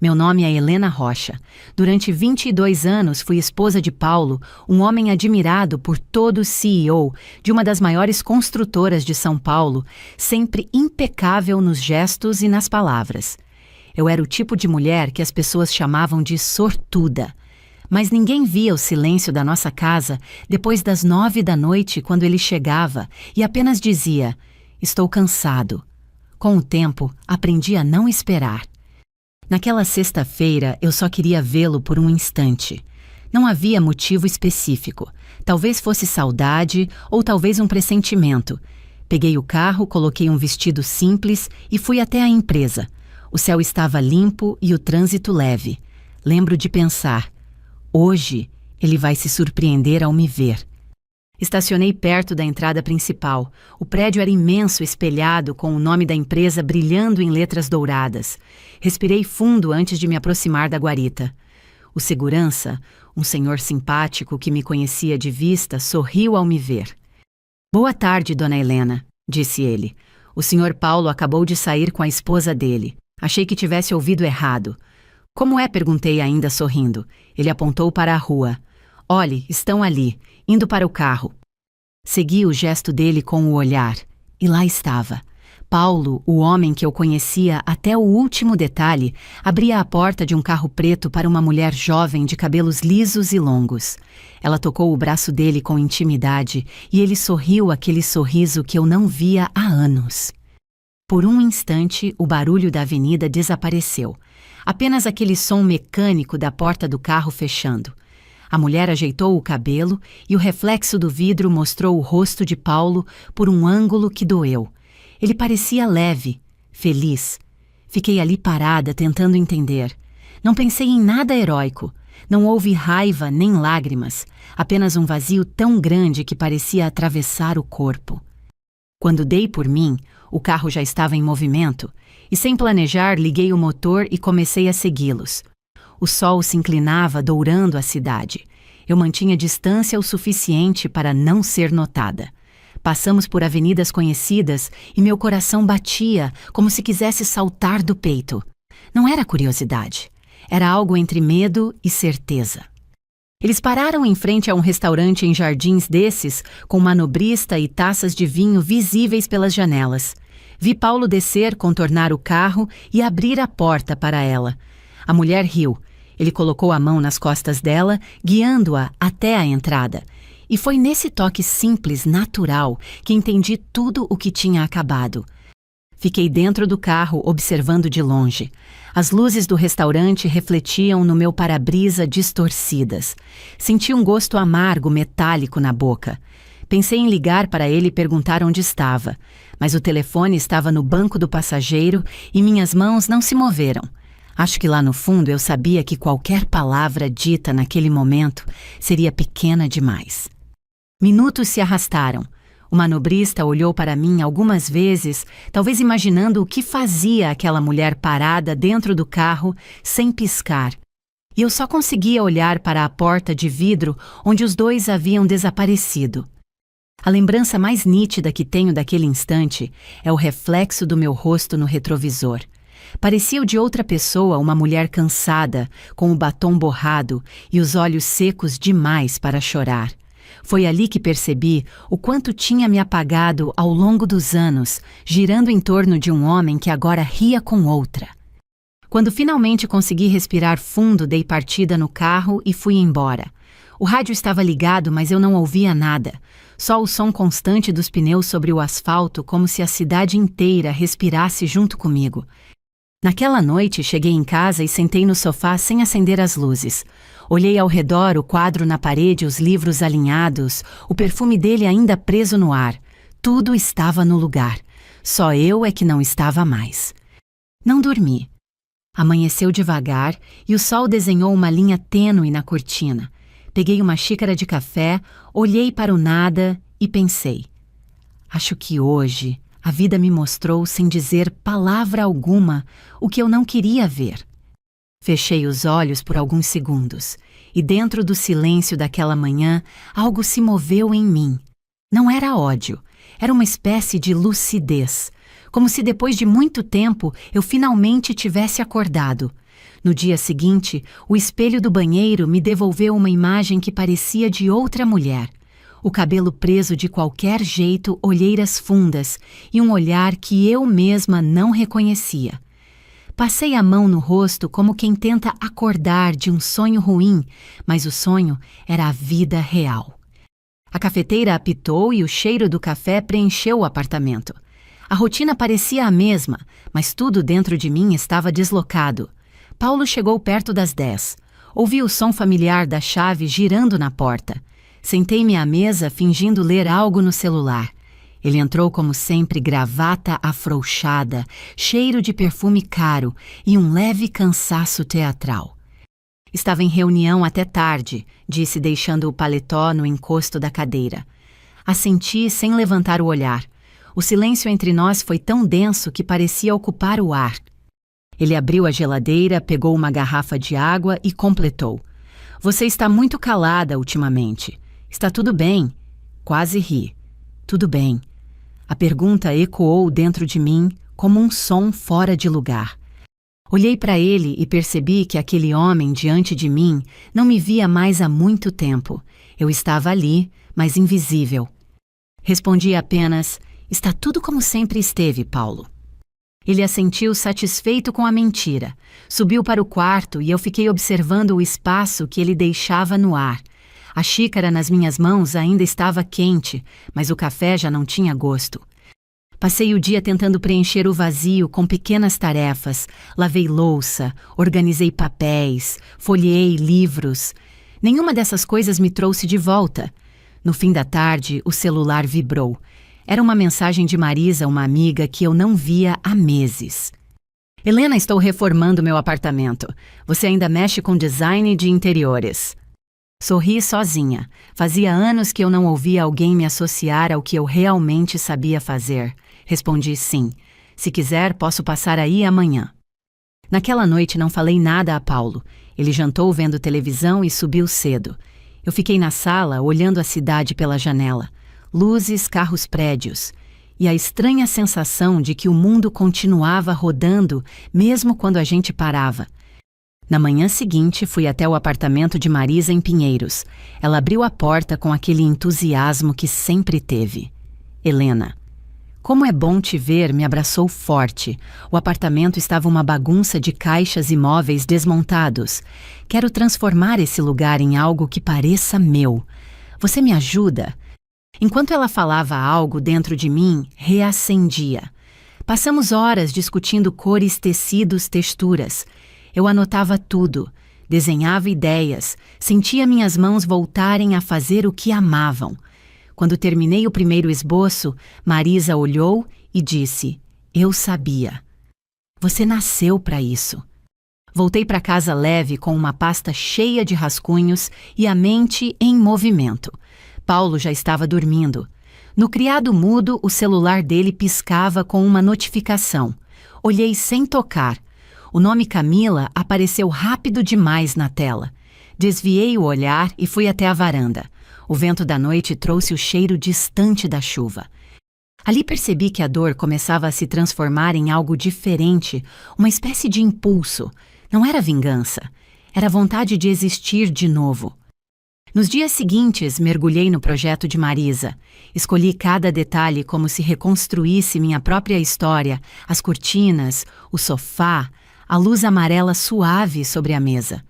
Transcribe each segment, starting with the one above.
Meu nome é Helena Rocha. Durante 22 anos fui esposa de Paulo, um homem admirado por todo o CEO de uma das maiores construtoras de São Paulo, sempre impecável nos gestos e nas palavras. Eu era o tipo de mulher que as pessoas chamavam de sortuda. Mas ninguém via o silêncio da nossa casa depois das 9 da noite, quando ele chegava e apenas dizia: "Estou cansado." Com o tempo, aprendi a não esperar. Naquela sexta-feira, eu só queria vê-lo por um instante. Não havia motivo específico. Talvez fosse saudade ou talvez um pressentimento. Peguei o carro, coloquei um vestido simples e fui até a empresa. O céu estava limpo e o trânsito leve. Lembro de pensar: hoje ele vai se surpreender ao me ver. Estacionei perto da entrada principal. O prédio era imenso, espelhado, com o nome da empresa brilhando em letras douradas. Respirei fundo antes de me aproximar da guarita. O segurança, um senhor simpático que me conhecia de vista, sorriu ao me ver. "Boa tarde, dona Helena", disse ele. "O senhor Paulo acabou de sair com a esposa dele. Achei que tivesse ouvido errado." "Como é?", perguntei ainda sorrindo. Ele apontou para a rua. "Olhe, estão ali, indo para o carro." Segui o gesto dele com o olhar, e lá estava. Paulo, o homem que eu conhecia até o último detalhe, abria a porta de um carro preto para uma mulher jovem de cabelos lisos e longos. Ela tocou o braço dele com intimidade e ele sorriu aquele sorriso que eu não via há anos. Por um instante, o barulho da avenida desapareceu. Apenas aquele som mecânico da porta do carro fechando. A mulher ajeitou o cabelo e o reflexo do vidro mostrou o rosto de Paulo por um ângulo que doeu. Ele parecia leve, feliz. Fiquei ali parada, tentando entender. Não pensei em nada heróico. Não houve raiva nem lágrimas, apenas um vazio tão grande que parecia atravessar o corpo. Quando dei por mim, o carro já estava em movimento, e sem planejar liguei o motor e comecei a segui-los. O sol se inclinava, dourando a cidade. Eu mantinha distância o suficiente para não ser notada. Passamos por avenidas conhecidas e meu coração batia como se quisesse saltar do peito. Não era curiosidade. Era algo entre medo e certeza. Eles pararam em frente a um restaurante em jardins desses, com manobrista e taças de vinho visíveis pelas janelas. Vi Paulo descer, contornar o carro e abrir a porta para ela. A mulher riu. Ele colocou a mão nas costas dela, guiando-a até a entrada. E foi nesse toque simples, natural, que entendi tudo o que tinha acabado. Fiquei dentro do carro, observando de longe. As luzes do restaurante refletiam no meu para-brisa distorcidas. Senti um gosto amargo, metálico na boca. Pensei em ligar para ele e perguntar onde estava, mas o telefone estava no banco do passageiro e minhas mãos não se moveram. Acho que lá no fundo eu sabia que qualquer palavra dita naquele momento seria pequena demais. Minutos se arrastaram. O manobrista olhou para mim algumas vezes, talvez imaginando o que fazia aquela mulher parada dentro do carro, sem piscar. E eu só conseguia olhar para a porta de vidro onde os dois haviam desaparecido. A lembrança mais nítida que tenho daquele instante é o reflexo do meu rosto no retrovisor. Parecia o de outra pessoa, uma mulher cansada, com o batom borrado e os olhos secos demais para chorar. Foi ali que percebi o quanto tinha me apagado ao longo dos anos, girando em torno de um homem que agora ria com outra. Quando finalmente consegui respirar fundo, dei partida no carro e fui embora. O rádio estava ligado, mas eu não ouvia nada. Só o som constante dos pneus sobre o asfalto, como se a cidade inteira respirasse junto comigo. Naquela noite, cheguei em casa e sentei no sofá sem acender as luzes. Olhei ao redor, o quadro na parede, os livros alinhados, o perfume dele ainda preso no ar. Tudo estava no lugar. Só eu é que não estava mais. Não dormi. Amanheceu devagar e o sol desenhou uma linha tênue na cortina. Peguei uma xícara de café, olhei para o nada e pensei: acho que hoje a vida me mostrou, sem dizer palavra alguma, o que eu não queria ver. Fechei os olhos por alguns segundos, e dentro do silêncio daquela manhã, algo se moveu em mim. Não era ódio, era uma espécie de lucidez, como se depois de muito tempo eu finalmente tivesse acordado. No dia seguinte, o espelho do banheiro me devolveu uma imagem que parecia de outra mulher. O cabelo preso de qualquer jeito, olheiras fundas e um olhar que eu mesma não reconhecia. Passei a mão no rosto como quem tenta acordar de um sonho ruim, mas o sonho era a vida real. A cafeteira apitou e o cheiro do café preencheu o apartamento. A rotina parecia a mesma, mas tudo dentro de mim estava deslocado. Paulo chegou perto das 10. Ouvi o som familiar da chave girando na porta. Sentei-me à mesa fingindo ler algo no celular. Ele entrou como sempre, gravata afrouxada, cheiro de perfume caro e um leve cansaço teatral. Estava em reunião até tarde, disse deixando o paletó no encosto da cadeira. Assenti sem levantar o olhar. O silêncio entre nós foi tão denso que parecia ocupar o ar. Ele abriu a geladeira, pegou uma garrafa de água e completou. Você está muito calada ultimamente. Está tudo bem? Quase ri. Tudo bem. A pergunta ecoou dentro de mim como um som fora de lugar. Olhei para ele e percebi que aquele homem diante de mim não me via mais há muito tempo. Eu estava ali, mas invisível. Respondi apenas, está tudo como sempre esteve, Paulo. Ele assentiu satisfeito com a mentira. Subiu para o quarto e eu fiquei observando o espaço que ele deixava no ar. A xícara nas minhas mãos ainda estava quente, mas o café já não tinha gosto. Passei o dia tentando preencher o vazio com pequenas tarefas. Lavei louça, organizei papéis, folheei livros. Nenhuma dessas coisas me trouxe de volta. No fim da tarde, o celular vibrou. Era uma mensagem de Marisa, uma amiga que eu não via há meses. Helena, estou reformando meu apartamento. Você ainda mexe com design de interiores. Sorri sozinha. Fazia anos que eu não ouvia alguém me associar ao que eu realmente sabia fazer. Respondi sim. Se quiser, posso passar aí amanhã. Naquela noite não falei nada a Paulo. Ele jantou vendo televisão e subiu cedo. Eu fiquei na sala, olhando a cidade pela janela. Luzes, carros, prédios. E a estranha sensação de que o mundo continuava rodando, mesmo quando a gente parava. Na manhã seguinte, fui até o apartamento de Marisa em Pinheiros. Ela abriu a porta com aquele entusiasmo que sempre teve. Helena. Como é bom te ver, me abraçou forte. O apartamento estava uma bagunça de caixas e móveis desmontados. Quero transformar esse lugar em algo que pareça meu. Você me ajuda? Enquanto ela falava algo dentro de mim, reacendia. Passamos horas discutindo cores, tecidos, texturas. Eu anotava tudo, desenhava ideias, sentia minhas mãos voltarem a fazer o que amavam. Quando terminei o primeiro esboço, Marisa olhou e disse, eu sabia. Você nasceu para isso. Voltei para casa leve com uma pasta cheia de rascunhos e a mente em movimento. Paulo já estava dormindo. No criado mudo, o celular dele piscava com uma notificação. Olhei sem tocar. O nome Camila apareceu rápido demais na tela. Desviei o olhar e fui até a varanda. O vento da noite trouxe o cheiro distante da chuva. Ali percebi que a dor começava a se transformar em algo diferente, uma espécie de impulso. Não era vingança, era vontade de existir de novo. Nos dias seguintes, mergulhei no projeto de Marisa. Escolhi cada detalhe como se reconstruísse minha própria história, as cortinas, o sofá, a luz amarela suave sobre a mesa.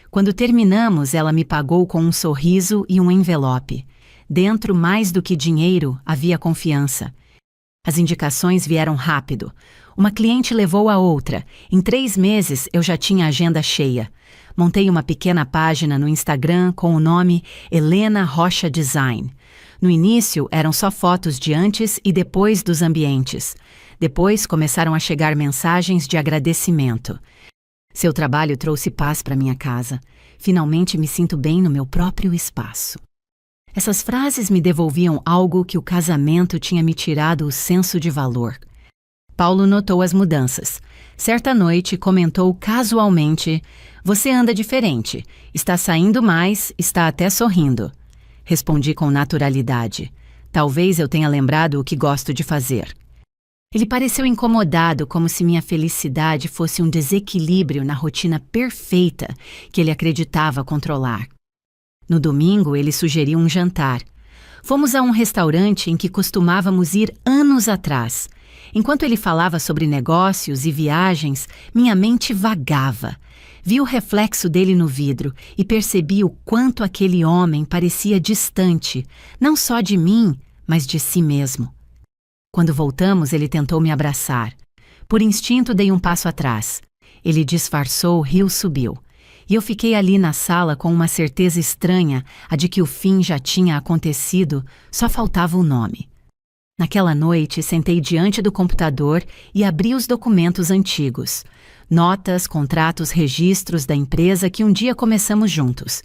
Quando terminamos, ela me pagou com um sorriso e um envelope. Dentro, mais do que dinheiro, havia confiança. As indicações vieram rápido. Uma cliente levou a outra. Em 3 meses, eu já tinha a agenda cheia. Montei uma pequena página no Instagram com o nome Helena Rocha Design. No início, eram só fotos de antes e depois dos ambientes. Depois, começaram a chegar mensagens de agradecimento. Seu trabalho trouxe paz para minha casa. Finalmente me sinto bem no meu próprio espaço. Essas frases me devolviam algo que o casamento tinha me tirado o senso de valor. Paulo notou as mudanças. Certa noite, comentou casualmente, você anda diferente, está saindo mais, está até sorrindo. Respondi com naturalidade. Talvez eu tenha lembrado o que gosto de fazer. Ele pareceu incomodado, como se minha felicidade fosse um desequilíbrio na rotina perfeita que ele acreditava controlar. No domingo, ele sugeriu um jantar. Fomos a um restaurante em que costumávamos ir anos atrás. Enquanto ele falava sobre negócios e viagens, minha mente vagava. Vi o reflexo dele no vidro e percebi o quanto aquele homem parecia distante, não só de mim, mas de si mesmo. Quando voltamos, ele tentou me abraçar. Por instinto, dei um passo atrás. Ele disfarçou, o rio subiu. E eu fiquei ali na sala com uma certeza estranha, a de que o fim já tinha acontecido, só faltava o nome. Naquela noite, sentei diante do computador e abri os documentos antigos. Notas, contratos, registros da empresa que um dia começamos juntos.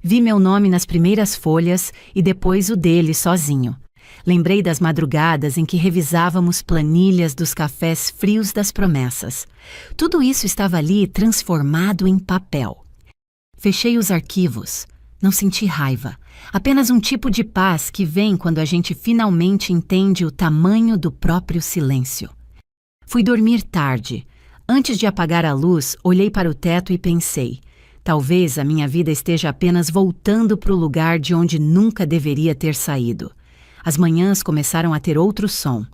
Vi meu nome nas primeiras folhas e depois o dele sozinho. Lembrei das madrugadas em que revisávamos planilhas dos cafés frios das promessas. Tudo isso estava ali transformado em papel. Fechei os arquivos. Não senti raiva. Apenas um tipo de paz que vem quando a gente finalmente entende o tamanho do próprio silêncio. Fui dormir tarde. Antes de apagar a luz, olhei para o teto e pensei: talvez a minha vida esteja apenas voltando para o lugar de onde nunca deveria ter saído. As manhãs começaram a ter outro som.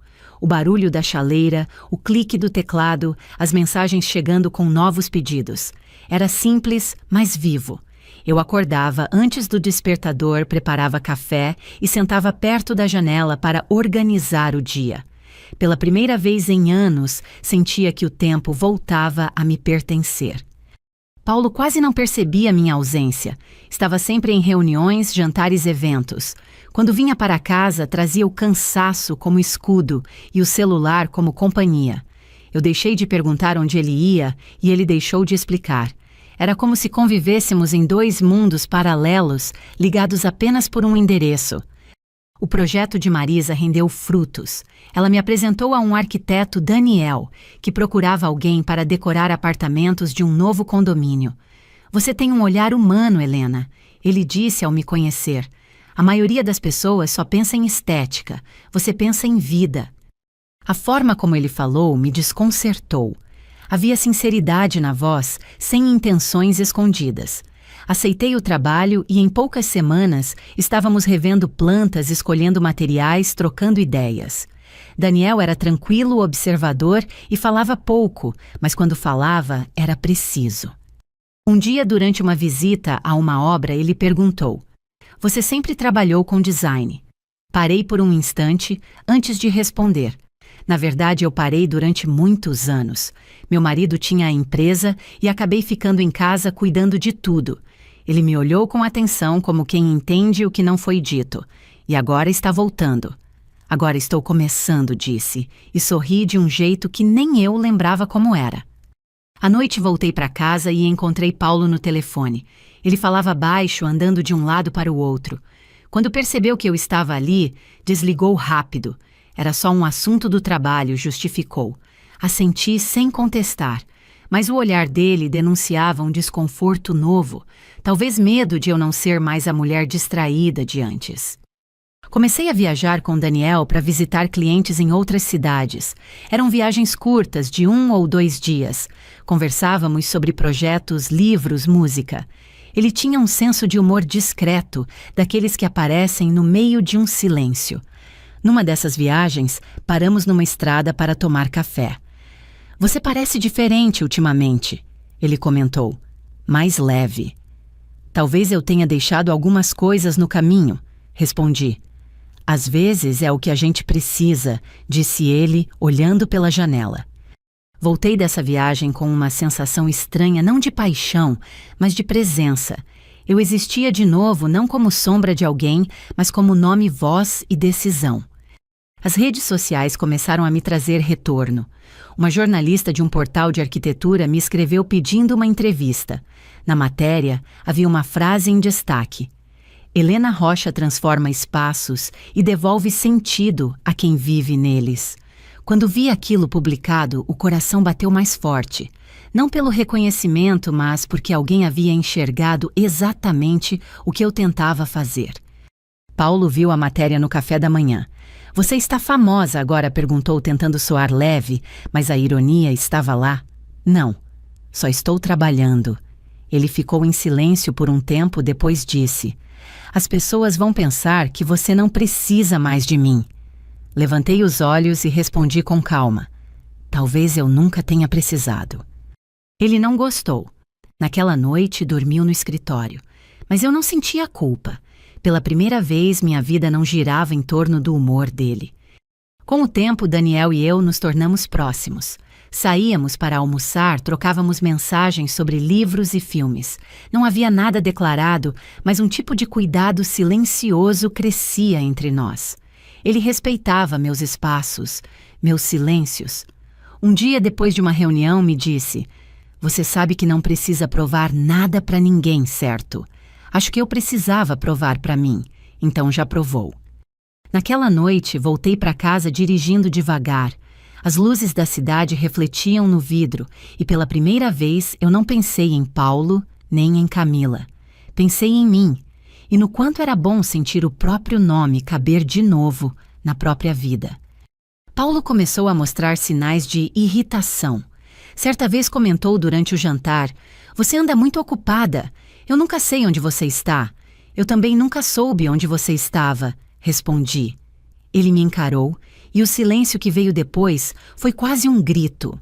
O barulho da chaleira, o clique do teclado, as mensagens chegando com novos pedidos. Era simples, mas vivo. Eu acordava antes do despertador, preparava café e sentava perto da janela para organizar o dia. Pela primeira vez em anos, sentia que o tempo voltava a me pertencer. Paulo quase não percebia minha ausência. Estava sempre em reuniões, jantares e eventos. Quando vinha para casa, trazia o cansaço como escudo e o celular como companhia. Eu deixei de perguntar onde ele ia e ele deixou de explicar. Era como se convivêssemos em dois mundos paralelos, ligados apenas por um endereço. O projeto de Marisa rendeu frutos. Ela me apresentou a um arquiteto, Daniel, que procurava alguém para decorar apartamentos de um novo condomínio. Você tem um olhar humano, Helena, ele disse ao me conhecer. A maioria das pessoas só pensa em estética. Você pensa em vida. A forma como ele falou me desconcertou. Havia sinceridade na voz, sem intenções escondidas. Aceitei o trabalho e em poucas semanas estávamos revendo plantas, escolhendo materiais, trocando ideias. Daniel era tranquilo, observador e falava pouco, mas quando falava era preciso. Um dia, durante uma visita a uma obra, ele perguntou: "Você sempre trabalhou com design?" Parei por um instante antes de responder. Na verdade, eu parei durante muitos anos. Meu marido tinha a empresa e acabei ficando em casa cuidando de tudo. Ele me olhou com atenção, como quem entende o que não foi dito. E agora está voltando. Agora estou começando, disse, e sorri de um jeito que nem eu lembrava como era. À noite voltei para casa e encontrei Paulo no telefone. Ele falava baixo, andando de um lado para o outro. Quando percebeu que eu estava ali, desligou rápido. Era só um assunto do trabalho, justificou. Assenti sem contestar, mas o olhar dele denunciava um desconforto novo, talvez medo de eu não ser mais a mulher distraída de antes. Comecei a viajar com Daniel para visitar clientes em outras cidades. Eram viagens curtas, de 1 ou 2 dias. Conversávamos sobre projetos, livros, música. Ele tinha um senso de humor discreto, daqueles que aparecem no meio de um silêncio. Numa dessas viagens, paramos numa estrada para tomar café. "Você parece diferente ultimamente", ele comentou. "Mais leve." "Talvez eu tenha deixado algumas coisas no caminho", respondi. "Às vezes é o que a gente precisa", disse ele, olhando pela janela. Voltei dessa viagem com uma sensação estranha, não de paixão, mas de presença. Eu existia de novo não como sombra de alguém, mas como nome, voz e decisão. As redes sociais começaram a me trazer retorno. Uma jornalista de um portal de arquitetura me escreveu pedindo uma entrevista. Na matéria, havia uma frase em destaque: "Helena Rocha transforma espaços e devolve sentido a quem vive neles." Quando vi aquilo publicado, o coração bateu mais forte. Não pelo reconhecimento, mas porque alguém havia enxergado exatamente o que eu tentava fazer. Paulo viu a matéria no café da manhã. Você está famosa agora? Perguntou, tentando soar leve, mas a ironia estava lá. Não, só estou trabalhando. Ele ficou em silêncio por um tempo, depois disse: As pessoas vão pensar que você não precisa mais de mim. Levantei os olhos e respondi com calma: Talvez eu nunca tenha precisado. Ele não gostou. Naquela noite, dormiu no escritório. Mas eu não sentia culpa. Pela primeira vez, minha vida não girava em torno do humor dele. Com o tempo, Daniel e eu nos tornamos próximos. Saíamos para almoçar, trocávamos mensagens sobre livros e filmes. Não havia nada declarado, mas um tipo de cuidado silencioso crescia entre nós. Ele respeitava meus espaços, meus silêncios. Um dia, depois de uma reunião, me disse: Você sabe que não precisa provar nada para ninguém, certo? Acho que eu precisava provar para mim, então já provou. Naquela noite, voltei para casa dirigindo devagar. As luzes da cidade refletiam no vidro e pela primeira vez eu não pensei em Paulo nem em Camila. Pensei em mim e no quanto era bom sentir o próprio nome caber de novo na própria vida. Paulo começou a mostrar sinais de irritação. Certa vez comentou durante o jantar: Você anda muito ocupada. Eu nunca sei onde você está. Eu também nunca soube onde você estava, respondi. Ele me encarou e o silêncio que veio depois foi quase um grito.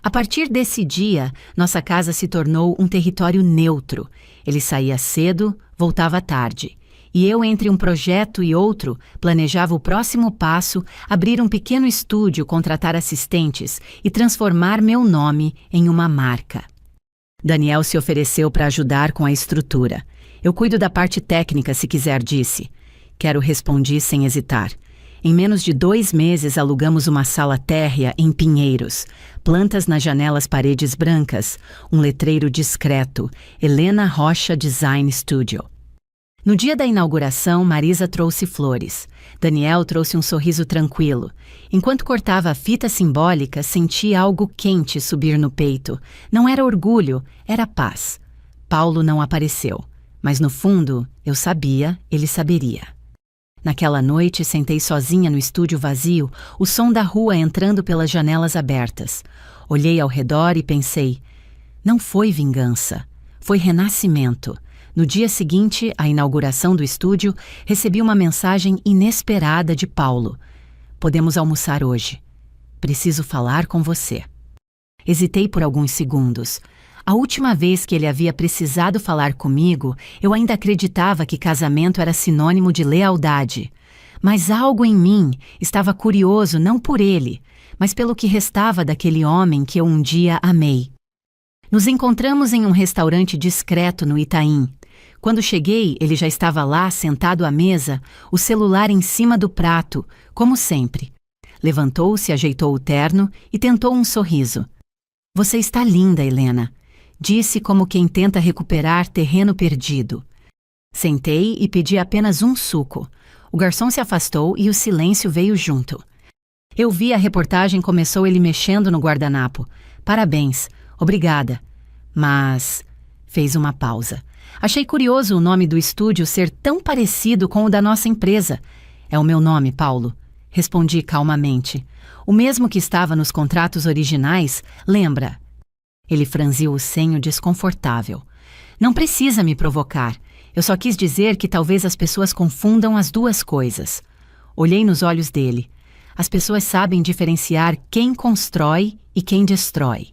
A partir desse dia, nossa casa se tornou um território neutro. Ele saía cedo, voltava tarde. E eu, entre um projeto e outro, planejava o próximo passo, abrir um pequeno estúdio, contratar assistentes e transformar meu nome em uma marca. Daniel se ofereceu para ajudar com a estrutura. Eu cuido da parte técnica, se quiser, disse. Quero, respondi sem hesitar. Em menos de 2 meses alugamos uma sala térrea em Pinheiros, plantas nas janelas, paredes brancas, um letreiro discreto: Helena Rocha Design Studio. No dia da inauguração, Marisa trouxe flores. Daniel trouxe um sorriso tranquilo. Enquanto cortava a fita simbólica, senti algo quente subir no peito. Não era orgulho, era paz. Paulo não apareceu, mas no fundo, eu sabia, ele saberia. Naquela noite, sentei sozinha no estúdio vazio, o som da rua entrando pelas janelas abertas. Olhei ao redor e pensei: não foi vingança, foi renascimento. No dia seguinte, à inauguração do estúdio, recebi uma mensagem inesperada de Paulo. Podemos almoçar hoje. Preciso falar com você. Hesitei por alguns segundos. A última vez que ele havia precisado falar comigo, eu ainda acreditava que casamento era sinônimo de lealdade. Mas algo em mim estava curioso não por ele, mas pelo que restava daquele homem que eu um dia amei. Nos encontramos em um restaurante discreto no Itaim. Quando cheguei, ele já estava lá, sentado à mesa, o celular em cima do prato, como sempre. Levantou-se, ajeitou o terno e tentou um sorriso. Você está linda, Helena, disse como quem tenta recuperar terreno perdido. Sentei e pedi apenas um suco. O garçom se afastou e o silêncio veio junto. Eu vi a reportagem, começou ele mexendo no guardanapo. Parabéns, obrigada. Mas... fez uma pausa. Achei curioso o nome do estúdio ser tão parecido com o da nossa empresa. É o meu nome, Paulo. Respondi calmamente. O mesmo que estava nos contratos originais, lembra? Ele franziu o senho desconfortável. Não precisa me provocar. Eu só quis dizer que talvez as pessoas confundam as duas coisas. Olhei nos olhos dele. As pessoas sabem diferenciar quem constrói e quem destrói.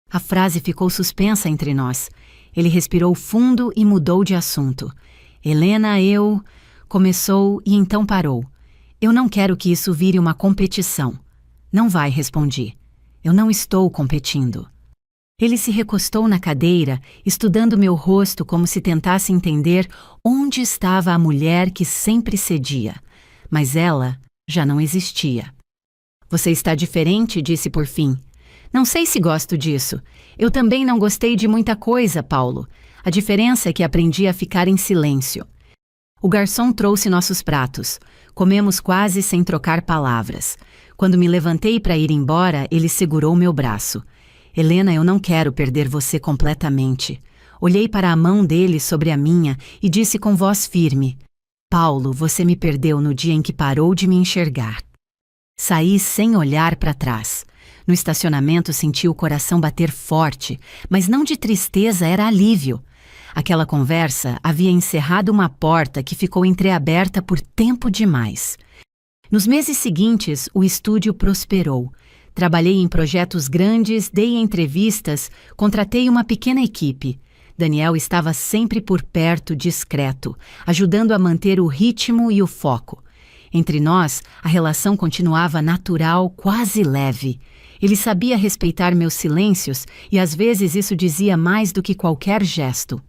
A frase ficou suspensa entre nós. Ele respirou fundo e mudou de assunto. Helena, eu... Começou e então parou. Eu não quero que isso vire uma competição. Não vai, respondi. Eu não estou competindo. Ele se recostou na cadeira, estudando meu rosto como se tentasse entender onde estava a mulher que sempre cedia. Mas ela já não existia. Você está diferente, disse por fim. Não sei se gosto disso. Eu também não gostei de muita coisa, Paulo. A diferença é que aprendi a ficar em silêncio. O garçom trouxe nossos pratos. Comemos quase sem trocar palavras. Quando me levantei para ir embora, ele segurou meu braço. Helena, eu não quero perder você completamente. Olhei para a mão dele sobre a minha e disse com voz firme: Paulo, você me perdeu no dia em que parou de me enxergar. Saí sem olhar para trás. No estacionamento senti o coração bater forte, mas não de tristeza, era alívio. Aquela conversa havia encerrado uma porta que ficou entreaberta por tempo demais. Nos meses seguintes, o estúdio prosperou. Trabalhei em projetos grandes, dei entrevistas, contratei uma pequena equipe. Daniel estava sempre por perto, discreto, ajudando a manter o ritmo e o foco. Entre nós, a relação continuava natural, quase leve. Ele sabia respeitar meus silêncios e às vezes isso dizia mais do que qualquer gesto.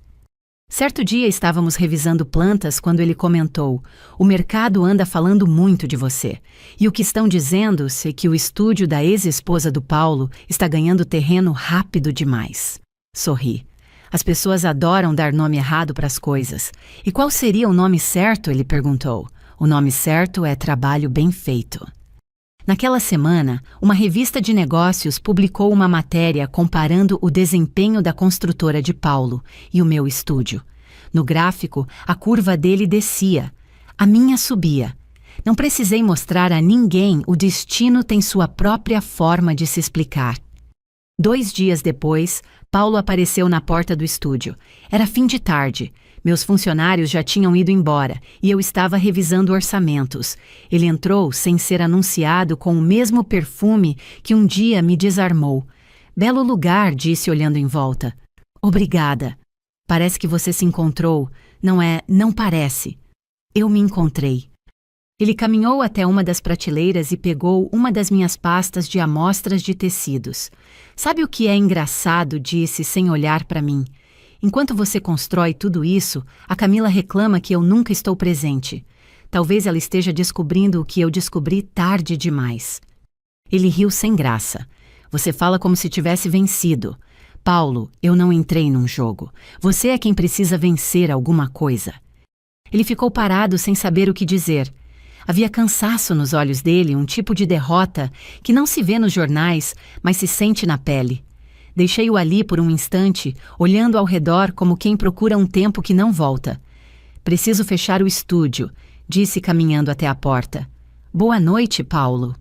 Certo dia estávamos revisando plantas quando ele comentou: "O mercado anda falando muito de você. E o que estão dizendo-se é que o estúdio da ex-esposa do Paulo está ganhando terreno rápido demais." Sorri. As pessoas adoram dar nome errado para as coisas. E qual seria o nome certo? Ele perguntou. O nome certo é trabalho bem feito. Naquela semana, uma revista de negócios publicou uma matéria comparando o desempenho da construtora de Paulo e o meu estúdio. No gráfico, a curva dele descia. A minha subia. Não precisei mostrar a ninguém, o destino tem sua própria forma de se explicar. 2 dias depois, Paulo apareceu na porta do estúdio. Era fim de tarde. Meus funcionários já tinham ido embora e eu estava revisando orçamentos. Ele entrou sem ser anunciado com o mesmo perfume que um dia me desarmou. "Belo lugar", disse olhando em volta. "Obrigada. Parece que você se encontrou. Não parece. Eu me encontrei." Ele caminhou até uma das prateleiras e pegou uma das minhas pastas de amostras de tecidos. "Sabe o que é engraçado?", disse sem olhar para mim. "Enquanto você constrói tudo isso, a Camila reclama que eu nunca estou presente. Talvez ela esteja descobrindo o que eu descobri tarde demais." Ele riu sem graça. "Você fala como se tivesse vencido. Paulo, eu não entrei num jogo. Você é quem precisa vencer alguma coisa." Ele ficou parado sem saber o que dizer. Havia cansaço nos olhos dele, um tipo de derrota que não se vê nos jornais, mas se sente na pele. Deixei-o ali por um instante, olhando ao redor como quem procura um tempo que não volta. "Preciso fechar o estúdio", disse caminhando até a porta. "Boa noite, Paulo."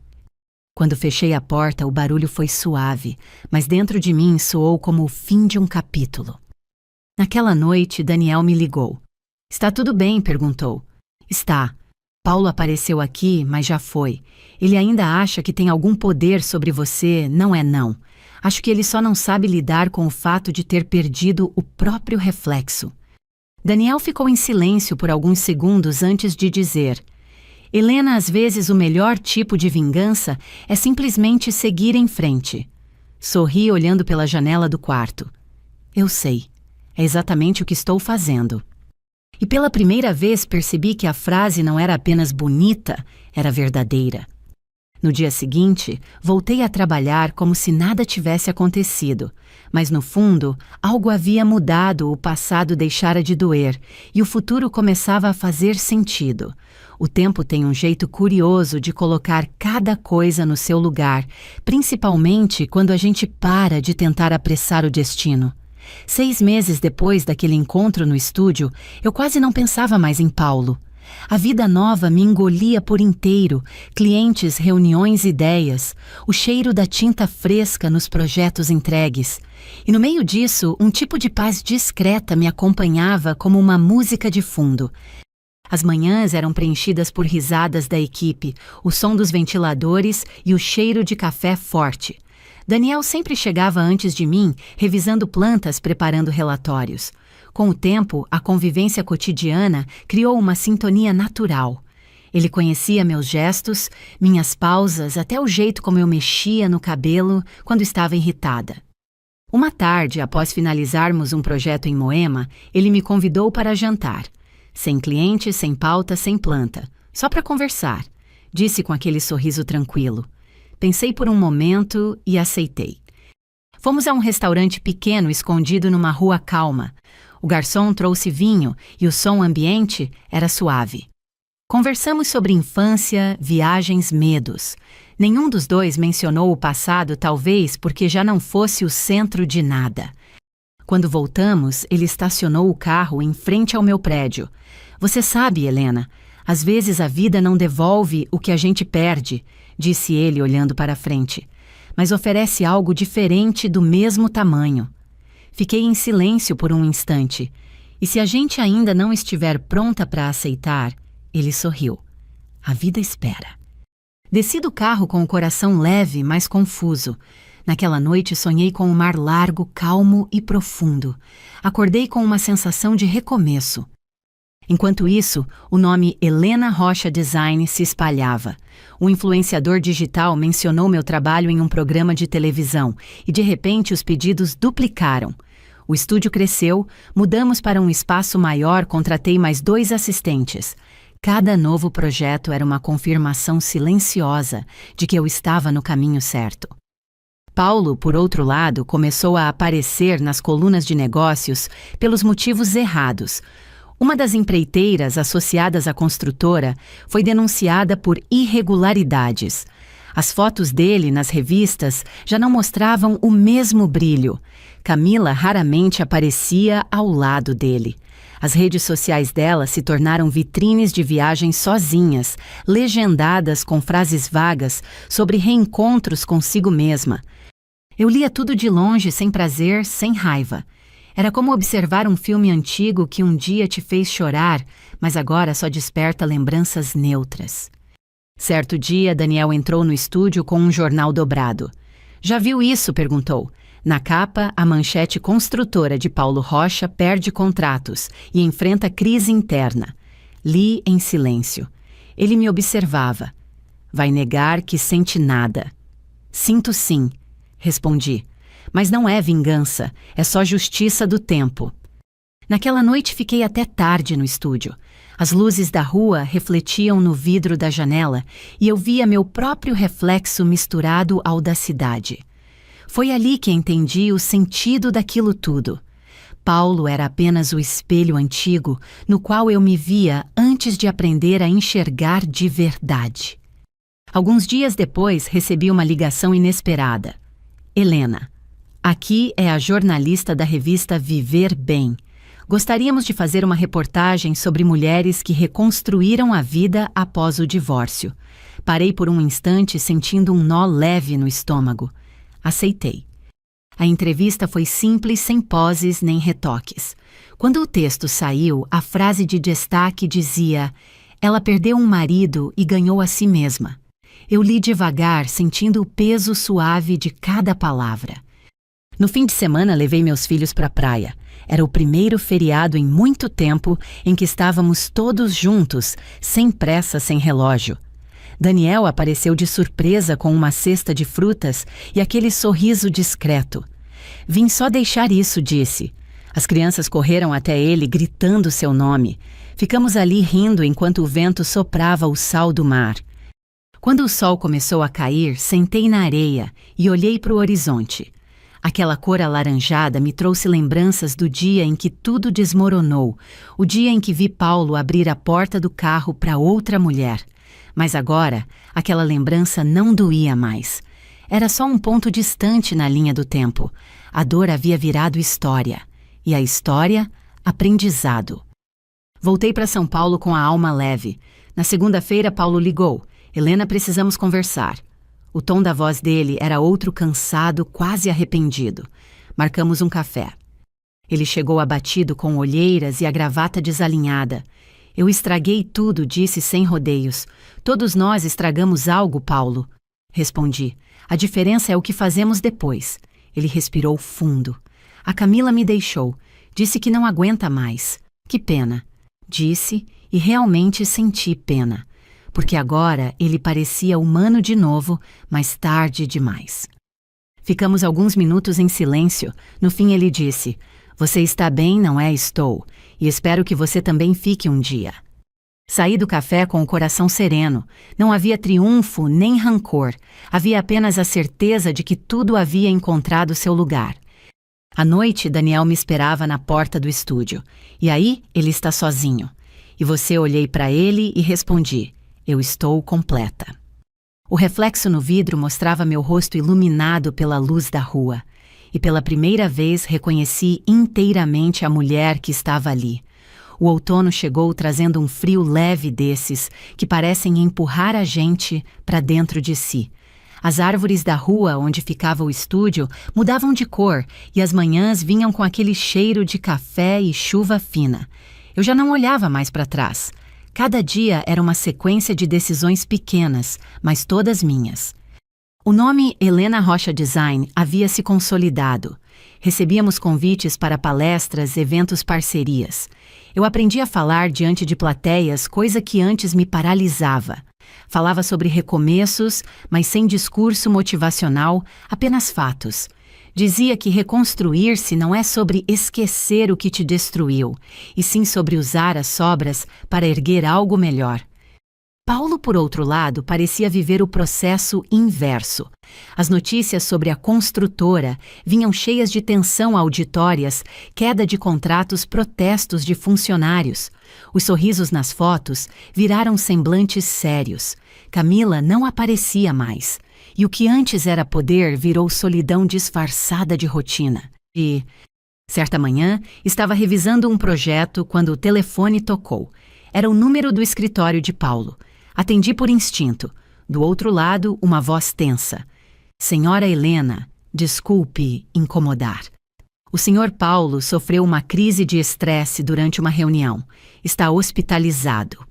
Quando fechei a porta, o barulho foi suave, mas dentro de mim soou como o fim de um capítulo. Naquela noite, Daniel me ligou. "Está tudo bem?", perguntou. "Está. Paulo apareceu aqui, mas já foi. Ele ainda acha que tem algum poder sobre você, não é não. Acho que ele só não sabe lidar com o fato de ter perdido o próprio reflexo." Daniel ficou em silêncio por alguns segundos antes de dizer: "Helena, às vezes o melhor tipo de vingança é simplesmente seguir em frente." Sorri olhando pela janela do quarto. "Eu sei. É exatamente o que estou fazendo." E pela primeira vez percebi que a frase não era apenas bonita, era verdadeira. No dia seguinte, voltei a trabalhar como se nada tivesse acontecido, mas no fundo, algo havia mudado, o passado deixara de doer e o futuro começava a fazer sentido. O tempo tem um jeito curioso de colocar cada coisa no seu lugar, principalmente quando a gente para de tentar apressar o destino. 6 meses depois daquele encontro no estúdio, eu quase não pensava mais em Paulo. A vida nova me engolia por inteiro, clientes, reuniões, ideias, o cheiro da tinta fresca nos projetos entregues. E no meio disso, um tipo de paz discreta me acompanhava como uma música de fundo. As manhãs eram preenchidas por risadas da equipe, o som dos ventiladores e o cheiro de café forte. Daniel sempre chegava antes de mim, revisando plantas, preparando relatórios. Com o tempo, a convivência cotidiana criou uma sintonia natural. Ele conhecia meus gestos, minhas pausas, até o jeito como eu mexia no cabelo quando estava irritada. Uma tarde, após finalizarmos um projeto em Moema, ele me convidou para jantar. Sem cliente, sem pauta, sem planta. Só para conversar, disse com aquele sorriso tranquilo. Pensei por um momento e aceitei. Fomos a um restaurante pequeno escondido numa rua calma. O garçom trouxe vinho e o som ambiente era suave. Conversamos sobre infância, viagens, medos. Nenhum dos dois mencionou o passado, talvez porque já não fosse o centro de nada. Quando voltamos, ele estacionou o carro em frente ao meu prédio. Você sabe, Helena, às vezes a vida não devolve o que a gente perde, disse ele olhando para frente, mas oferece algo diferente do mesmo tamanho. Fiquei em silêncio por um instante, e se a gente ainda não estiver pronta para aceitar, ele sorriu. A vida espera. Desci do carro com o coração leve, mas confuso. Naquela noite sonhei com um mar largo, calmo e profundo. Acordei com uma sensação de recomeço. Enquanto isso, o nome Helena Rocha Design se espalhava. Um influenciador digital mencionou meu trabalho em um programa de televisão e, de repente, os pedidos duplicaram. O estúdio cresceu, mudamos para um espaço maior, contratei mais 2 assistentes. Cada novo projeto era uma confirmação silenciosa de que eu estava no caminho certo. Paulo, por outro lado, começou a aparecer nas colunas de negócios pelos motivos errados. Uma das empreiteiras associadas à construtora foi denunciada por irregularidades. As fotos dele nas revistas já não mostravam o mesmo brilho. Camila raramente aparecia ao lado dele. As redes sociais dela se tornaram vitrines de viagens sozinhas, legendadas com frases vagas sobre reencontros consigo mesma. Eu lia tudo de longe, sem prazer, sem raiva. Era como observar um filme antigo que um dia te fez chorar, mas agora só desperta lembranças neutras. Certo dia, Daniel entrou no estúdio com um jornal dobrado. Já viu isso? Perguntou. Na capa, a manchete construtora de Paulo Rocha perde contratos e enfrenta crise interna. Li em silêncio. Ele me observava. Vai negar que sente nada. Sinto sim, respondi. Mas não é vingança, é só justiça do tempo. Naquela noite fiquei até tarde no estúdio. As luzes da rua refletiam no vidro da janela e eu via meu próprio reflexo misturado ao da cidade. Foi ali que entendi o sentido daquilo tudo. Paulo era apenas o espelho antigo no qual eu me via antes de aprender a enxergar de verdade. Alguns dias depois, recebi uma ligação inesperada. Helena, aqui é a jornalista da revista Viver Bem. Gostaríamos de fazer uma reportagem sobre mulheres que reconstruíram a vida após o divórcio. Parei por um instante sentindo um nó leve no estômago. Aceitei. A entrevista foi simples, sem poses nem retoques. Quando o texto saiu, a frase de destaque dizia: "Ela perdeu um marido e ganhou a si mesma." Eu li devagar, sentindo o peso suave de cada palavra. No fim de semana, levei meus filhos para a praia. Era o primeiro feriado em muito tempo em que estávamos todos juntos, sem pressa, sem relógio. Daniel apareceu de surpresa com uma cesta de frutas e aquele sorriso discreto. "Vim só deixar isso", disse. As crianças correram até ele, gritando seu nome. Ficamos ali rindo enquanto o vento soprava o sal do mar. Quando o sol começou a cair, sentei na areia e olhei para o horizonte. Aquela cor alaranjada me trouxe lembranças do dia em que tudo desmoronou, o dia em que vi Paulo abrir a porta do carro para outra mulher. Mas agora, aquela lembrança não doía mais. Era só um ponto distante na linha do tempo. A dor havia virado história. E a história, aprendizado. Voltei para São Paulo com a alma leve. Na segunda-feira, Paulo ligou. "Helena, precisamos conversar." O tom da voz dele era outro cansado, quase arrependido. Marcamos um café. Ele chegou abatido com olheiras e a gravata desalinhada. "Eu estraguei tudo", disse sem rodeios. "Todos nós estragamos algo, Paulo." Respondi. "A diferença é o que fazemos depois." Ele respirou fundo. "A Camila me deixou. Disse que não aguenta mais." "Que pena." Disse e realmente senti pena. Porque agora ele parecia humano de novo, mas tarde demais. Ficamos alguns minutos em silêncio. No fim ele disse: "Você está bem, não é? Estou. E espero que você também fique um dia." Saí do café com o coração sereno. Não havia triunfo nem rancor. Havia apenas a certeza de que tudo havia encontrado seu lugar. À noite, Daniel me esperava na porta do estúdio. "E aí, ele está sozinho." E você, olhei para ele e respondi: "Eu estou completa." O reflexo no vidro mostrava meu rosto iluminado pela luz da rua. e pela primeira vez reconheci inteiramente a mulher que estava ali. O outono chegou trazendo um frio leve desses que parecem empurrar a gente para dentro de si. As árvores da rua onde ficava o estúdio mudavam de cor e as manhãs vinham com aquele cheiro de café e chuva fina. Eu já não olhava mais para trás. Cada dia era uma sequência de decisões pequenas, mas todas minhas. O nome Helena Rocha Design havia se consolidado. Recebíamos convites para palestras, eventos, parcerias. Eu aprendi a falar diante de plateias, coisa que antes me paralisava. Falava sobre recomeços, mas sem discurso motivacional, apenas fatos. Dizia que reconstruir-se não é sobre esquecer o que te destruiu, e sim sobre usar as sobras para erguer algo melhor. Paulo, por outro lado, parecia viver o processo inverso. As notícias sobre a construtora vinham cheias de tensão auditórias, queda de contratos, protestos de funcionários. Os sorrisos nas fotos viraram semblantes sérios. Camila não aparecia mais. E o que antes era poder virou solidão disfarçada de rotina. E, certa manhã, estava revisando um projeto quando o telefone tocou. Era o número do escritório de Paulo. Atendi por instinto. Do outro lado, uma voz tensa. Senhora Helena, desculpe incomodar. O senhor Paulo sofreu uma crise de estresse durante uma reunião. Está hospitalizado.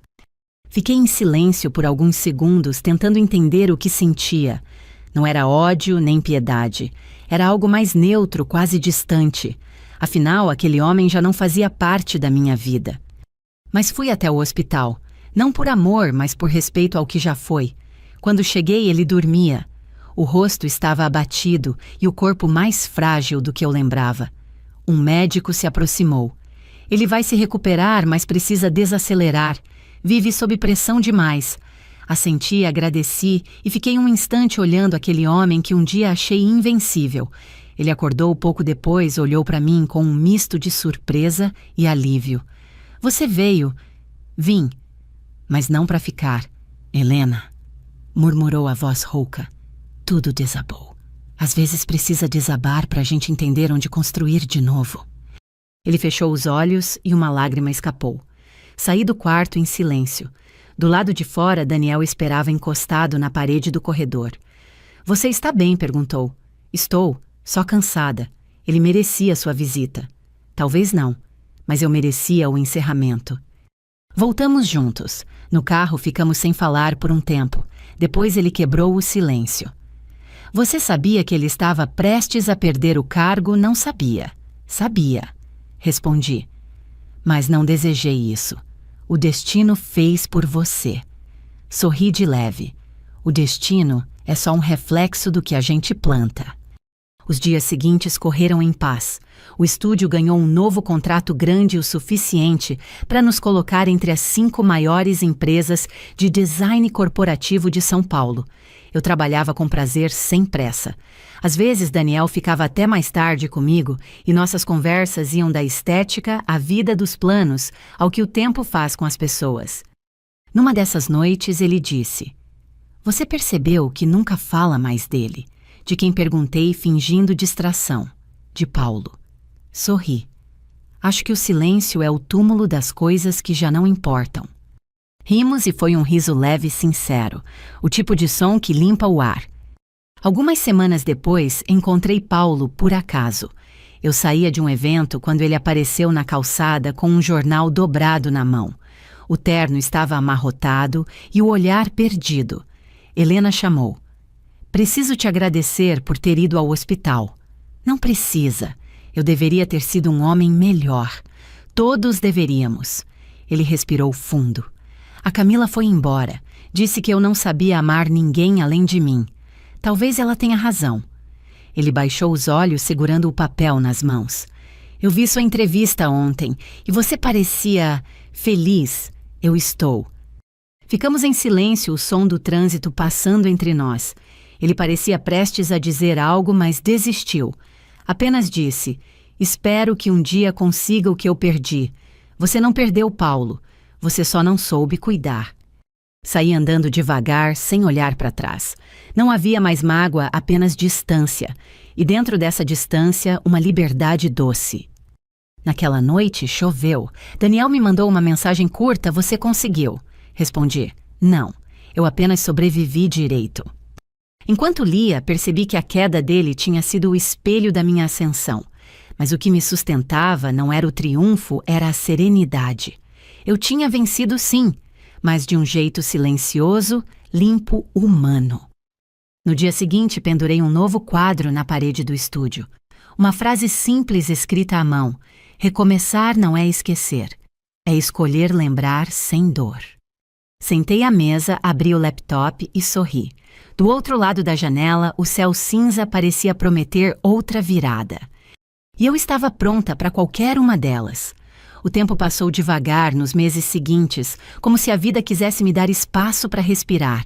Fiquei em silêncio por alguns segundos, tentando entender o que sentia. Não era ódio nem piedade. Era algo mais neutro, quase distante. Afinal, aquele homem já não fazia parte da minha vida. Mas fui até o hospital. Não por amor, mas por respeito ao que já foi. Quando cheguei, ele dormia. O rosto estava abatido e o corpo mais frágil do que eu lembrava. Um médico se aproximou. Ele vai se recuperar, mas precisa desacelerar. Vive sob pressão demais. Assenti, agradeci e fiquei um instante olhando aquele homem que um dia achei invencível. Ele acordou pouco depois, olhou para mim com um misto de surpresa e alívio. Você veio. Vim. Mas não para ficar. Helena, murmurou a voz rouca. Tudo desabou. Às vezes precisa desabar para a gente entender onde construir de novo. Ele fechou os olhos e uma lágrima escapou. Saí do quarto em silêncio. Do lado de fora, Daniel esperava encostado na parede do corredor. Você está bem? Perguntou. Estou, só cansada. Ele merecia sua visita. Talvez não, mas eu merecia o encerramento. Voltamos juntos. No carro ficamos sem falar por um tempo. Depois ele quebrou o silêncio. Você sabia que ele estava prestes a perder o cargo? Não sabia. Sabia. Respondi. Mas não desejei isso. O destino fez por você. Sorri de leve. O destino é só um reflexo do que a gente planta. Os dias seguintes correram em paz. O estúdio ganhou um novo contrato grande o suficiente para nos colocar entre as 5 maiores empresas de design corporativo de São Paulo. Eu trabalhava com prazer sem pressa. Às vezes, Daniel ficava até mais tarde comigo e nossas conversas iam da estética à vida dos planos, ao que o tempo faz com as pessoas. Numa dessas noites, ele disse: Você percebeu que nunca fala mais dele? De quem perguntei fingindo distração. De Paulo. Sorri. Acho que o silêncio é o túmulo das coisas que já não importam. Rimos e foi um riso leve e sincero, o tipo de som que limpa o ar. Algumas semanas depois, encontrei Paulo por acaso. Eu saía de um evento quando ele apareceu na calçada com um jornal dobrado na mão. O terno estava amarrotado e o olhar perdido. Helena chamou. Preciso te agradecer por ter ido ao hospital. Não precisa. Eu deveria ter sido um homem melhor. Todos deveríamos. Ele respirou fundo. A Camila foi embora. Disse que eu não sabia amar ninguém além de mim. Talvez ela tenha razão. Ele baixou os olhos segurando o papel nas mãos. Eu vi sua entrevista ontem e você parecia feliz. Eu estou. Ficamos em silêncio, o som do trânsito passando entre nós. Ele parecia prestes a dizer algo, mas desistiu. Apenas disse: Espero que um dia consiga o que eu perdi. Você não perdeu Paulo. Você só não soube cuidar. Saí andando devagar, sem olhar para trás. Não havia mais mágoa, apenas distância. e dentro dessa distância, uma liberdade doce. Naquela noite, choveu. Daniel me mandou uma mensagem curta: "Você conseguiu?" Respondi: "Não, eu apenas sobrevivi direito." Enquanto lia, percebi que a queda dele tinha sido o espelho da minha ascensão. Mas o que me sustentava não era o triunfo, era a serenidade. Eu tinha vencido sim, mas de um jeito silencioso, limpo, humano. No dia seguinte, pendurei um novo quadro na parede do estúdio. Uma frase simples escrita à mão: "Recomeçar não é esquecer, é escolher lembrar sem dor." Sentei à mesa, abri o laptop e sorri. Do outro lado da janela, o céu cinza parecia prometer outra virada. E eu estava pronta para qualquer uma delas. O tempo passou devagar nos meses seguintes, como se a vida quisesse me dar espaço para respirar.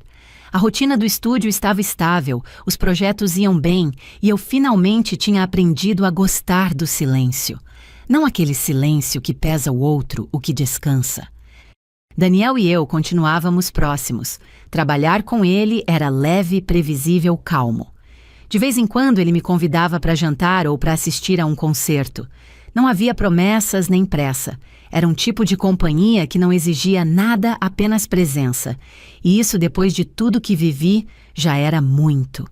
A rotina do estúdio estava estável, os projetos iam bem e eu finalmente tinha aprendido a gostar do silêncio. Não aquele silêncio que pesa o outro, o que descansa. Daniel e eu continuávamos próximos. Trabalhar com ele era leve, previsível, calmo. De vez em quando ele me convidava para jantar ou para assistir a um concerto. Não havia promessas nem pressa. Era um tipo de companhia que não exigia nada, apenas presença. E isso, depois de tudo que vivi, já era muito.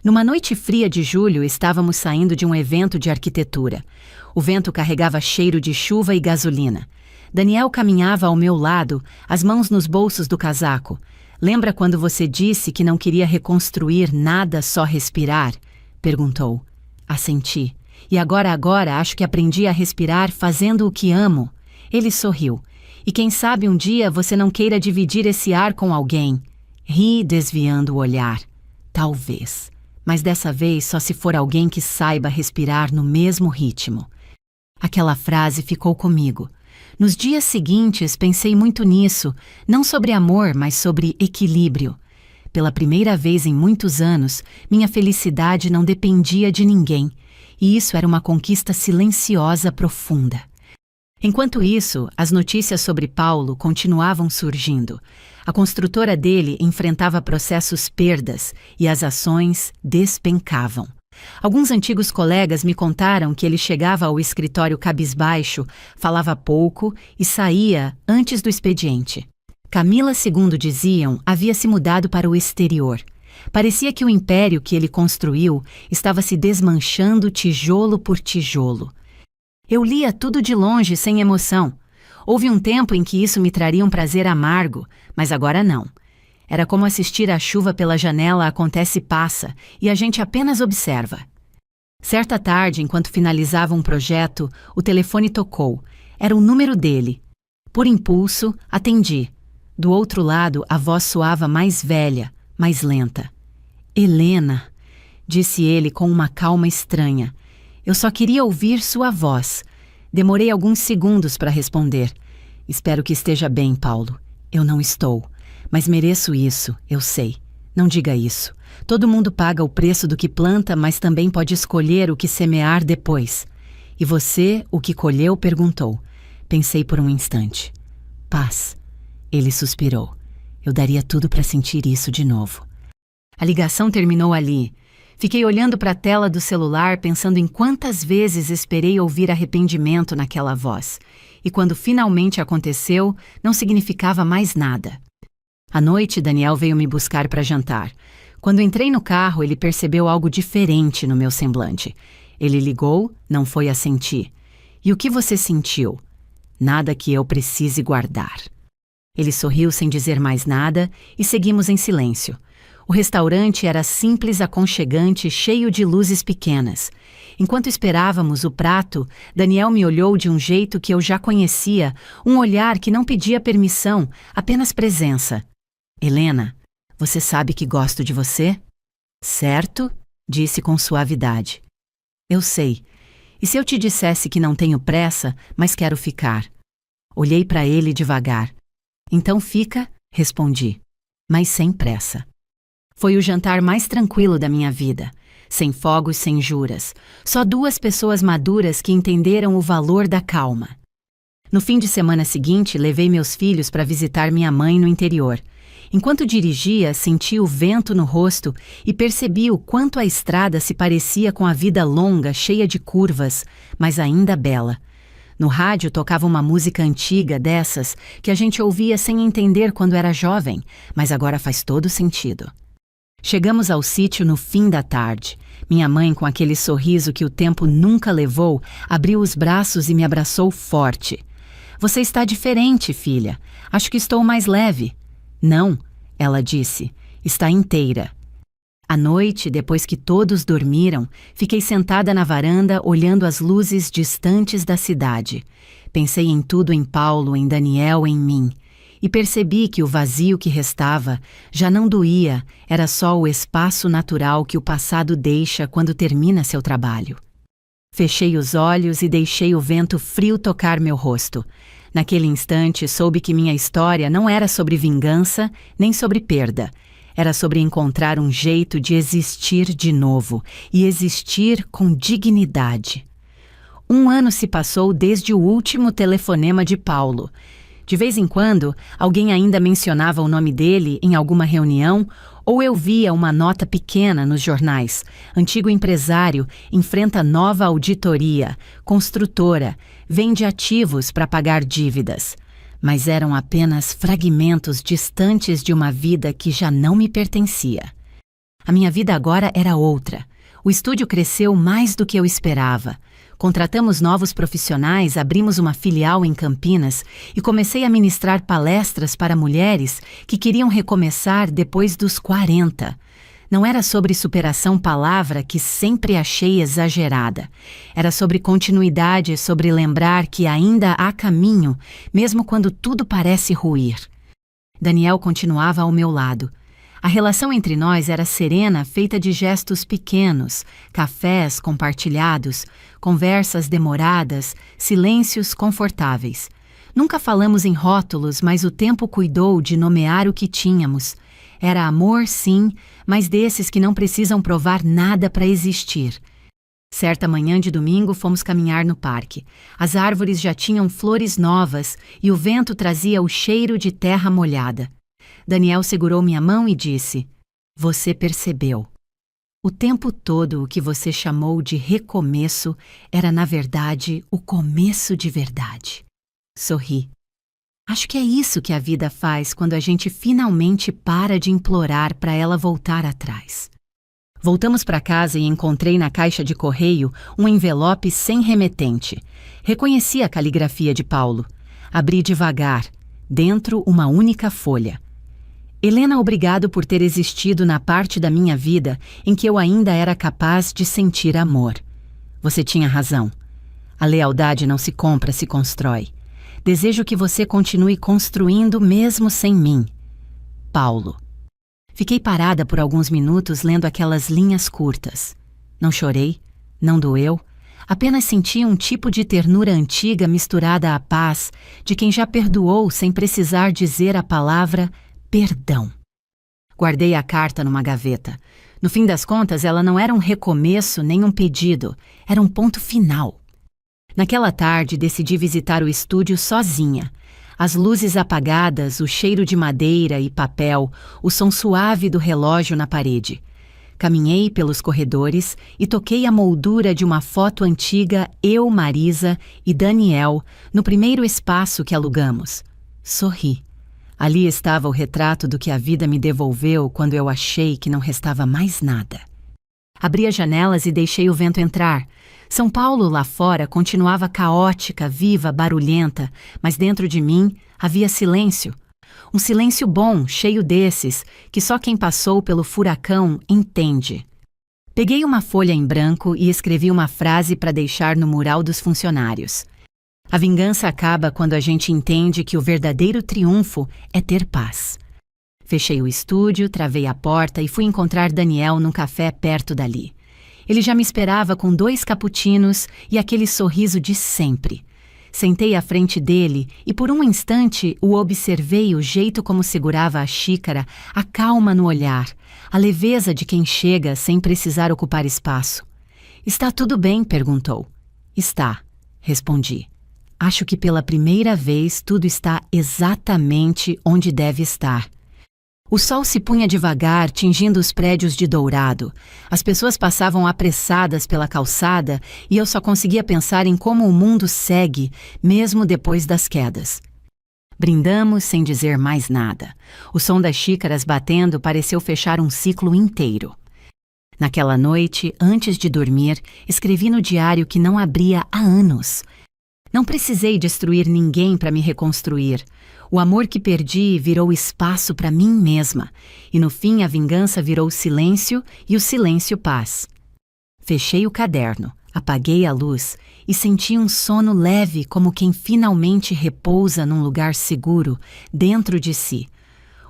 Numa noite fria de julho, estávamos saindo de um evento de arquitetura. O vento carregava cheiro de chuva e gasolina. Daniel caminhava ao meu lado, as mãos nos bolsos do casaco. "Lembra quando você disse que não queria reconstruir nada, só respirar?" perguntou. Assenti. "E agora acho que aprendi a respirar fazendo o que amo." Ele sorriu. "E quem sabe um dia você não queira dividir esse ar com alguém?" Ri, desviando o olhar. "Talvez. Mas dessa vez só se for alguém que saiba respirar no mesmo ritmo." Aquela frase ficou comigo. Nos dias seguintes pensei muito nisso, não sobre amor, mas sobre equilíbrio. Pela primeira vez em muitos anos, minha felicidade não dependia de ninguém, e isso era uma conquista silenciosa profunda. Enquanto isso, as notícias sobre Paulo continuavam surgindo. A construtora dele enfrentava processos perdas e as ações despencavam. Alguns antigos colegas me contaram que ele chegava ao escritório cabisbaixo, falava pouco e saía antes do expediente. Camila, segundo diziam, havia se mudado para o exterior. Parecia que o império que ele construiu estava se desmanchando tijolo por tijolo. Eu lia tudo de longe, sem emoção. Houve um tempo em que isso me traria um prazer amargo, mas agora não. Era como assistir a chuva pela janela acontece e passa, e a gente apenas observa. Certa tarde, enquanto finalizava um projeto, o telefone tocou. Era o número dele. Por impulso, atendi. Do outro lado, a voz soava mais velha, mais lenta. "Helena", disse ele com uma calma estranha. "Eu só queria ouvir sua voz." Demorei alguns segundos para responder. "Espero que esteja bem, Paulo." "Eu não estou. Mas mereço isso, eu sei. Não diga isso. Todo mundo paga o preço do que planta, mas também pode escolher o que semear depois." "E você, o que colheu?" perguntou. Pensei por um instante. "Paz." Ele suspirou. Eu daria tudo para sentir isso de novo. A ligação terminou ali. Fiquei olhando para a tela do celular, pensando em quantas vezes esperei ouvir arrependimento naquela voz. E quando finalmente aconteceu, não significava mais nada. À noite, Daniel veio me buscar para jantar. Quando entrei no carro, ele percebeu algo diferente no meu semblante. Ele ligou, não foi a sentir. "E o que você sentiu?" "Nada que eu precise guardar." Ele sorriu sem dizer mais nada e seguimos em silêncio. O restaurante era simples, aconchegante, cheio de luzes pequenas. Enquanto esperávamos o prato, Daniel me olhou de um jeito que eu já conhecia, um olhar que não pedia permissão, apenas presença. "Helena, você sabe que gosto de você?" "Certo?" disse com suavidade. "Eu sei. E se eu te dissesse que não tenho pressa, mas quero ficar?" Olhei para ele devagar. "Então fica", respondi, mas sem pressa. Foi o jantar mais tranquilo da minha vida. Sem fogos, sem juras. Só duas pessoas maduras que entenderam o valor da calma. No fim de semana seguinte, levei meus filhos para visitar minha mãe no interior. Enquanto dirigia, senti o vento no rosto e percebi o quanto a estrada se parecia com a vida longa, cheia de curvas, mas ainda bela. No rádio tocava uma música antiga dessas que a gente ouvia sem entender quando era jovem, mas agora faz todo sentido. Chegamos ao sítio no fim da tarde. Minha mãe, com aquele sorriso que o tempo nunca levou, abriu os braços e me abraçou forte. Você está diferente, filha. Acho que estou mais leve. Não, ela disse, está inteira. À noite, depois que todos dormiram, fiquei sentada na varanda olhando as luzes distantes da cidade. Pensei em tudo em Paulo, em Daniel, em mim. E percebi que o vazio que restava já não doía, era só o espaço natural que o passado deixa quando termina seu trabalho. Fechei os olhos e deixei o vento frio tocar meu rosto. Naquele instante, soube que minha história não era sobre vingança, nem sobre perda. Era sobre encontrar um jeito de existir de novo, e existir com dignidade. 1 ano se passou desde o último telefonema de Paulo. De vez em quando, alguém ainda mencionava o nome dele em alguma reunião, ou eu via uma nota pequena nos jornais. Antigo empresário enfrenta nova auditoria, construtora, vende ativos para pagar dívidas. Mas eram apenas fragmentos distantes de uma vida que já não me pertencia. A minha vida agora era outra. O estúdio cresceu mais do que eu esperava. Contratamos novos profissionais, abrimos uma filial em Campinas e comecei a ministrar palestras para mulheres que queriam recomeçar depois dos 40. Não era sobre superação, palavra que sempre achei exagerada. Era sobre continuidade, sobre lembrar que ainda há caminho, mesmo quando tudo parece ruir. Daniel continuava ao meu lado. A relação entre nós era serena, feita de gestos pequenos, cafés compartilhados, conversas demoradas, silêncios confortáveis. Nunca falamos em rótulos, mas o tempo cuidou de nomear o que tínhamos. Era amor, sim, mas desses que não precisam provar nada para existir. Certa manhã de domingo fomos caminhar no parque. As árvores já tinham flores novas e o vento trazia o cheiro de terra molhada. Daniel segurou minha mão e disse: "Você percebeu. O tempo todo o que você chamou de recomeço era, na verdade, o começo de verdade." Sorri. Acho que é isso que a vida faz quando a gente finalmente para de implorar para ela voltar atrás. Voltamos para casa e encontrei na caixa de correio um envelope sem remetente. Reconheci a caligrafia de Paulo. Abri devagar. Dentro, uma única folha. Helena, obrigado por ter existido na parte da minha vida em que eu ainda era capaz de sentir amor. Você tinha razão. A lealdade não se compra, se constrói. Desejo que você continue construindo mesmo sem mim. Paulo. Fiquei parada por alguns minutos lendo aquelas linhas curtas. Não chorei, não doeu, apenas senti um tipo de ternura antiga misturada à paz de quem já perdoou sem precisar dizer a palavra perdão. Guardei a carta numa gaveta. No fim das contas, ela não era um recomeço nem um pedido, era um ponto final. Naquela tarde, decidi visitar o estúdio sozinha. As luzes apagadas, o cheiro de madeira e papel, o som suave do relógio na parede. Caminhei pelos corredores e toquei a moldura de uma foto antiga, eu, Marisa e Daniel, no primeiro espaço que alugamos. Sorri. Ali estava o retrato do que a vida me devolveu quando eu achei que não restava mais nada. Abri as janelas e deixei o vento entrar. São Paulo lá fora continuava caótica, viva, barulhenta, mas dentro de mim havia silêncio. Um silêncio bom, cheio desses, que só quem passou pelo furacão entende. Peguei uma folha em branco e escrevi uma frase para deixar no mural dos funcionários. A vingança acaba quando a gente entende que o verdadeiro triunfo é ter paz. Fechei o estúdio, travei a porta e fui encontrar Daniel num café perto dali. Ele já me esperava com 2 cappuccinos e aquele sorriso de sempre. Sentei à frente dele e por um instante o observei, o jeito como segurava a xícara, a calma no olhar, a leveza de quem chega sem precisar ocupar espaço. "Está tudo bem?" perguntou. "Está", respondi. "Acho que pela primeira vez tudo está exatamente onde deve estar." O sol se punha devagar, tingindo os prédios de dourado. As pessoas passavam apressadas pela calçada e eu só conseguia pensar em como o mundo segue, mesmo depois das quedas. Brindamos sem dizer mais nada. O som das xícaras batendo pareceu fechar um ciclo inteiro. Naquela noite, antes de dormir, escrevi no diário que não abria há anos. Não precisei destruir ninguém para me reconstruir. O amor que perdi virou espaço para mim mesma, e no fim a vingança virou silêncio e o silêncio paz. Fechei o caderno, apaguei a luz e senti um sono leve como quem finalmente repousa num lugar seguro, dentro de si.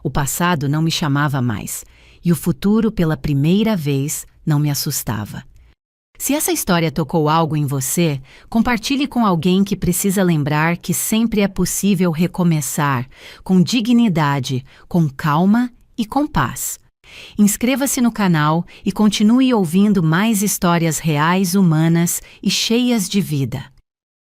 O passado não me chamava mais, e o futuro, pela primeira vez, não me assustava. Se essa história tocou algo em você, compartilhe com alguém que precisa lembrar que sempre é possível recomeçar, com dignidade, com calma e com paz. Inscreva-se no canal e continue ouvindo mais histórias reais, humanas e cheias de vida.